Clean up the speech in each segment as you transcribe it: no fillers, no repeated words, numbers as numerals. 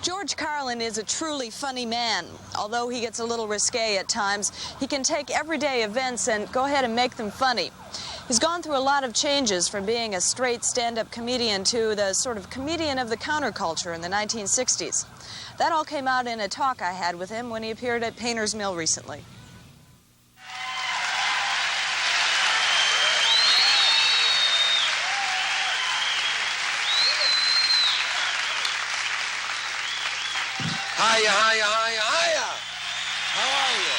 George Carlin is a truly funny man. Although he gets a little risque at times, he can take everyday events and go ahead and make them funny. He's gone through a lot of changes from being a straight stand-up comedian to the sort of comedian of the counterculture in the 1960s. That all came out in a talk I had with him when he appeared at Painter's Mill recently. Hiya, hiya, hiya, hiya. How are you?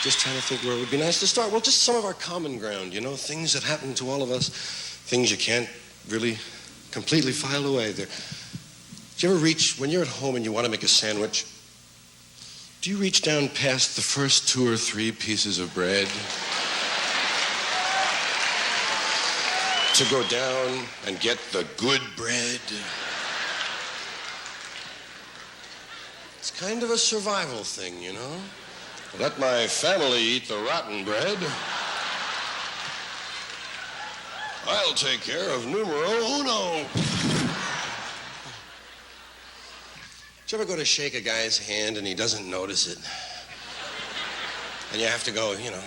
Just trying to think where it would be nice to start. Well, just some of our common ground, you know, things that happen to all of us, things you can't really completely file away. Do you ever reach, when you're at home and you want to make a sandwich, do you reach down past the first 2 or 3 pieces of bread to go down and get the good bread? It's kind of a survival thing, you know? Let my family eat the rotten bread. I'll take care of numero uno. Did you ever go to shake a guy's hand and he doesn't notice it? And you have to go, you know.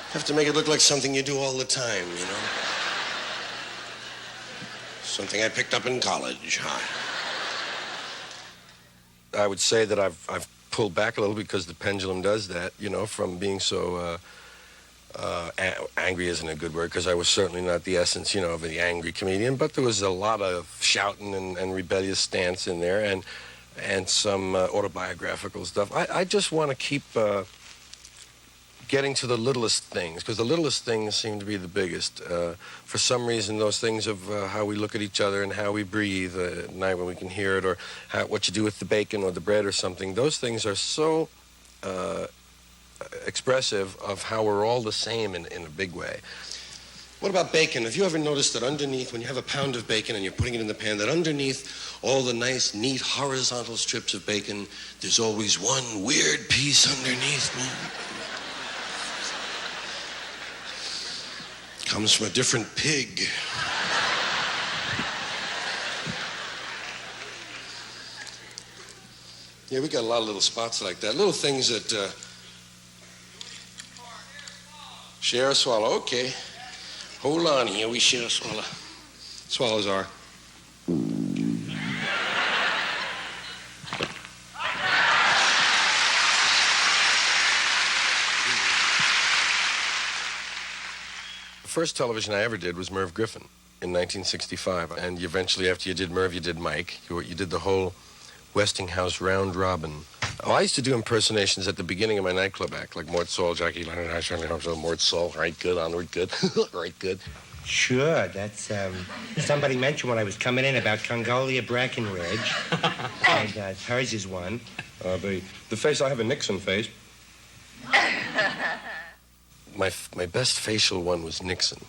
You have to make it look like something you do all the time, you know? Something I picked up in college, huh? I would say that I've pulled back a little because the pendulum does that, you know, from being so angry isn't a good word, because I was certainly not the essence, you know, of the angry comedian, but there was a lot of shouting and rebellious stance in there, and some autobiographical stuff. I just want to keep getting to the littlest things, because the littlest things seem to be the biggest. For some reason, those things of how we look at each other and how we breathe at night when we can hear it, or what you do with the bacon or the bread or something, those things are so expressive of how we're all the same in a big way. What about bacon? Have you ever noticed that underneath, when you have a pound of bacon and you're putting it in the pan, that underneath all the nice, neat, horizontal strips of bacon, there's always one weird piece underneath, man? Comes from a different pig. Yeah, we got a lot of little spots like that. Little things that... Share a swallow. Okay. Hold on here. We share a swallow. Swallows are. The first television I ever did was Merv Griffin in 1965. And eventually, after you did Merv, you did Mike. You did the whole Westinghouse round robin. Oh, I used to do impersonations at the beginning of my nightclub act, like Mort Saul, Jackie Leonard, I certainly hope so. Mort Saul, right good, onward good, right good. Sure, that's, somebody mentioned when I was coming in about Congolia Breckenridge, and hers is one. The face, I have a Nixon face. My best facial one was Nixon.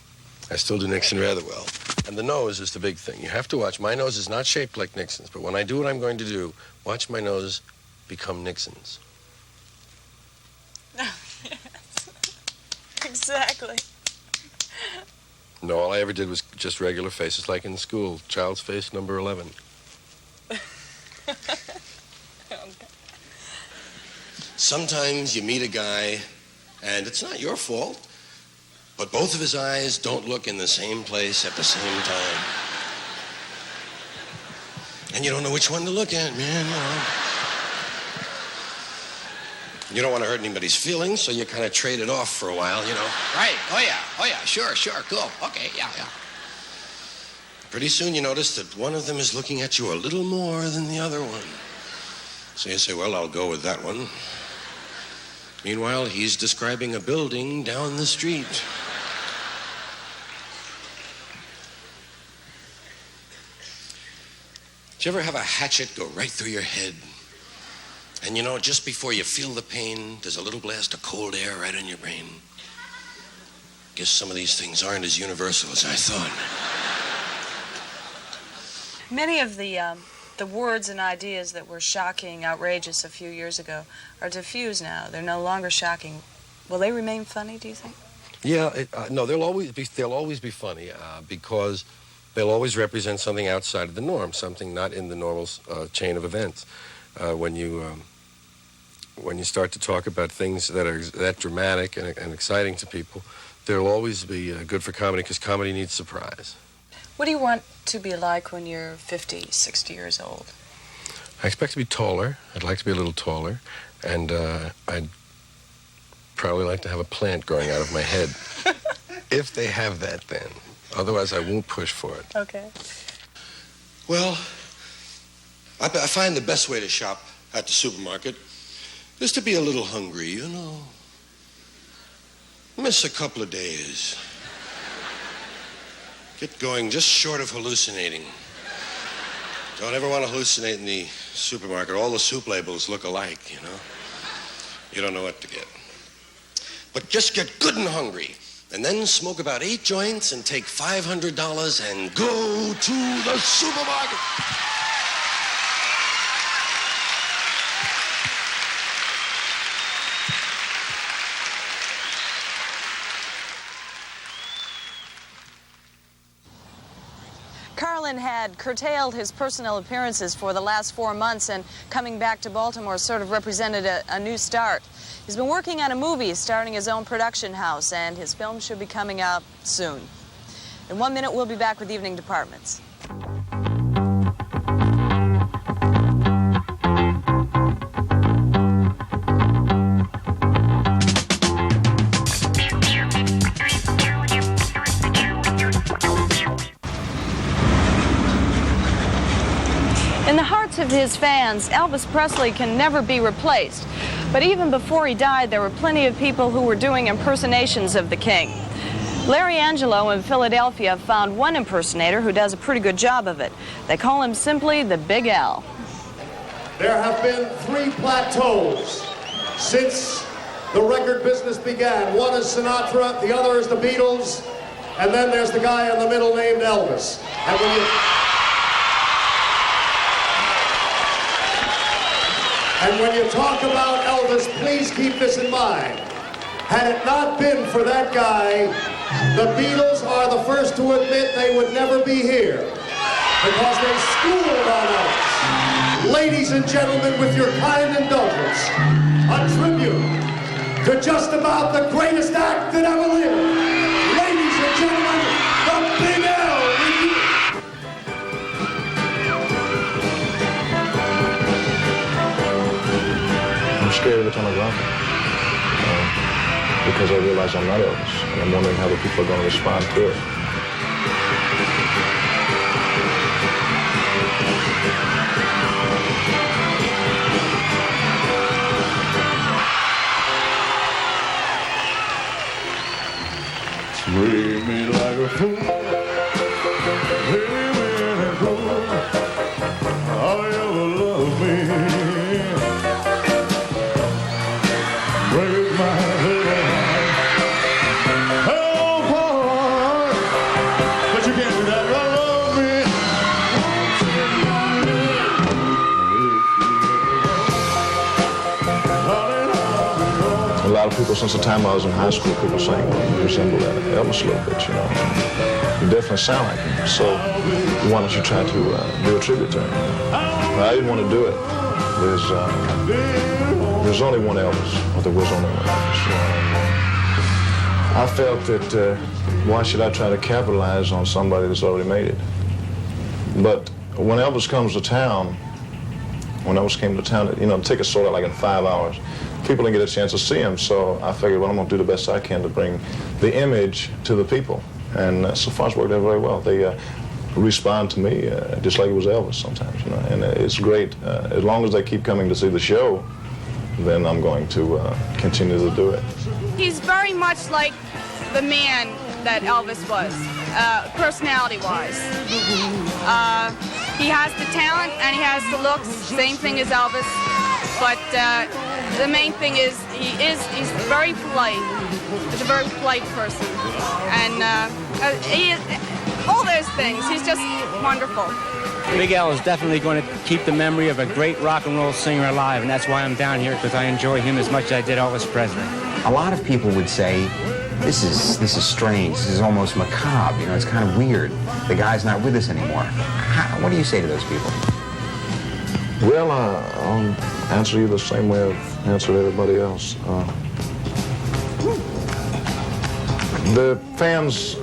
I still do Nixon rather well. And the nose is the big thing. You have to watch. My nose is not shaped like Nixon's, but when I do what I'm going to do, watch my nose become Nixon's. Oh, yes. Exactly. No, all I ever did was just regular faces, like in school. Child's face, number 11. Okay. Sometimes you meet a guy, and it's not your fault, but both of his eyes don't look in the same place at the same time. And you don't know which one to look at, man, you know. You don't want to hurt anybody's feelings, so you kind of trade it off for a while, you know. Right. Oh, yeah. Sure, cool. Okay, yeah. Pretty soon you notice that one of them is looking at you a little more than the other one. So you say, well, I'll go with that one. Meanwhile, he's describing a building down the street. Did you ever have a hatchet go right through your head? And you know, just before you feel the pain, there's a little blast of cold air right in your brain. Guess some of these things aren't as universal as I thought. Many of the words and ideas that were shocking, outrageous a few years ago are diffused now. They're no longer shocking. Will they remain funny, do you think? Yeah, no, they'll always be funny because they'll always represent something outside of the norm, something not in the normal chain of events. When you start to talk about things that are that dramatic and exciting to people, they'll always be good for comedy because comedy needs surprise. What do you want to be like when you're 50, 60 years old? I expect to be taller. I'd like to be a little taller, and I'd probably like to have a plant growing out of my head. If they have that, then. Otherwise, I won't push for it. Okay. Well, I find the best way to shop at the supermarket is to be a little hungry, you know. Miss a couple of days. Get going just short of hallucinating. Don't ever want to hallucinate in the supermarket. All the soup labels look alike, you know. You don't know what to get. But just get good and hungry, and then smoke about 8 joints and take $500 and go to the supermarket. Carlin had curtailed his personal appearances for the last 4 months, and coming back to Baltimore sort of represented a new start. He's been working on a movie starting his own production house, and his film should be coming out soon. In 1 minute, we'll be back with Evening Departments. In the hearts of his fans, Elvis Presley can never be replaced. But even before he died, there were plenty of people who were doing impersonations of the king. Larry Angelo in Philadelphia found one impersonator who does a pretty good job of it. They call him simply the Big Al. There have been 3 plateaus since the record business began. One is Sinatra, the other is the Beatles, and then there's the guy in the middle named Elvis. And when you talk about Elvis, please keep this in mind. Had it not been for that guy, the Beatles are the first to admit they would never be here because they schooled on Elvis. Ladies and gentlemen, with your kind indulgence, a tribute to just about the greatest act that ever lived. Ladies and gentlemen, the Big Al Review. I'm scared every time I go out there because I realize I'm not Elvis, and I'm wondering how the people are going to respond to it. Treat me like a fool, treat me like a fool, all you ever love me. Break my little heart, oh boy, but you can't do that, love me. A lot of people, since the time I was in high school, people saying, well, you resemble Elvis a little bit, you know. You definitely sound like him. So why don't you try to do a tribute to him? Well, I didn't want to do it. There's only one Elvis, or there was only one Elvis. I felt that why should I try to capitalize on somebody that's already made it? But when Elvis comes to town, you know, the tickets sold out like in 5 hours. People didn't get a chance to see him, so I figured, well, I'm going to do the best I can to bring the image to the people. And so far it's worked out very well. They respond to me just like it was Elvis sometimes, you know, and it's great. As long as they keep coming to see the show, then I'm going to continue to do it. He's very much like the man that Elvis was, personality-wise. He has the talent and he has the looks, same thing as Elvis. But the main thing is he's very polite. He's a very polite person, and all those things. He's just wonderful. Big Al is definitely going to keep the memory of a great rock and roll singer alive, and that's why I'm down here, because I enjoy him as much as I did Elvis Presley. A lot of people would say this is strange. This is almost macabre. You know, it's kind of weird. The guy's not with us anymore. What do you say to those people? Well, I'll answer you the same way I've answered everybody else. The fans,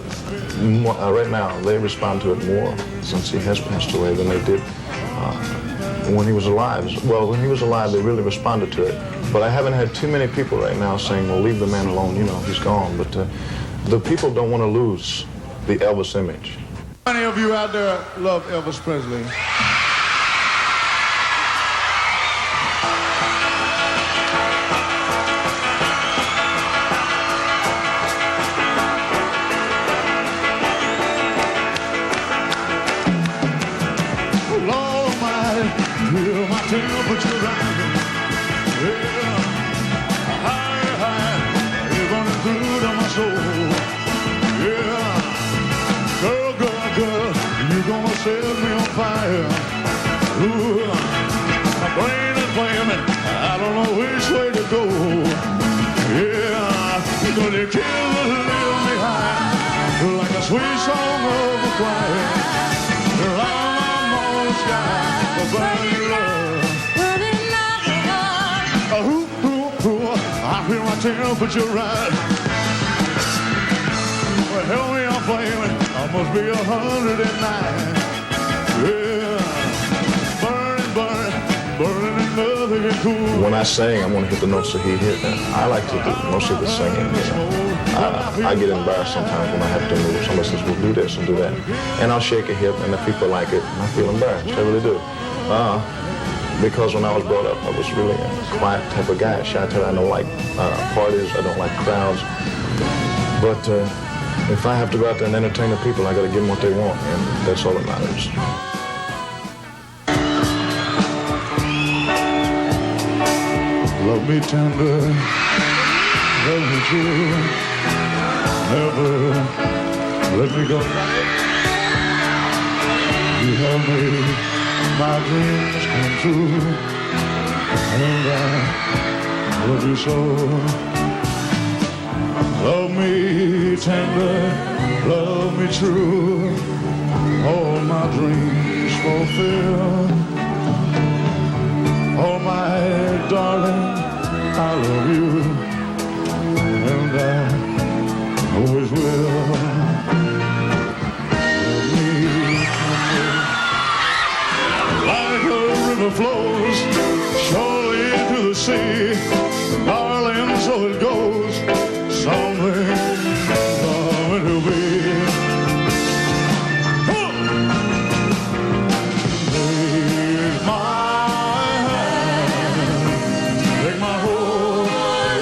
right now, they respond to it more since he has passed away than they did when he was alive. Well, when he was alive, they really responded to it. But I haven't had too many people right now saying, well, leave the man alone, you know, he's gone. But the people don't want to lose the Elvis image. How many of you out there love Elvis Presley? Feel my temperature rising, yeah, high, high, it's running through to my soul, yeah, girl, girl, girl, you're gonna set me on fire, ooh, my brain is flaming, I don't know which way to go, yeah, cause you kill and lift me high, like a sweet song of a choir, I'm on the sky. Burning love, I feel my temperature rise. Well, help me, I'm flaming. I must be 109. Yeah, burning, burning, burning and nothing can cool. When I sing, I want to hit the notes that he hit. I like to do most of the singing. You know. I get embarrassed sometimes when I have to move. Somebody says, well, do this and do that. And I'll shake a hip, and if people like it, I feel embarrassed. I really do. Because when I was brought up, I was really a quiet type of guy. Shy type. I don't like parties. I don't like crowds. But if I have to go out there and entertain the people, I got to give them what they want, and that's all that matters. Love me tender, love me true, never let me go. You help me. My dreams come true, and I love you so. Love me tender, love me true, all my dreams fulfill. Oh my darling, I love you, and I always will. Flows surely to the sea, darling, so it goes, something coming to be. Take my hand, take my whole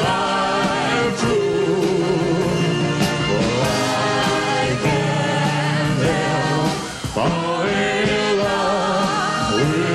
life through, for I can't help falling in love with.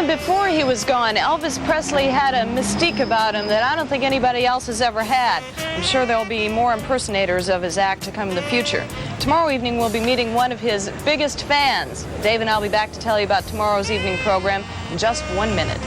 Before he was gone, Elvis Presley had a mystique about him that I don't think anybody else has ever had. I'm sure there'll be more impersonators of his act to come in the future. Tomorrow evening, we'll be meeting one of his biggest fans. Dave and I'll be back to tell you about tomorrow's evening program in just 1 minute.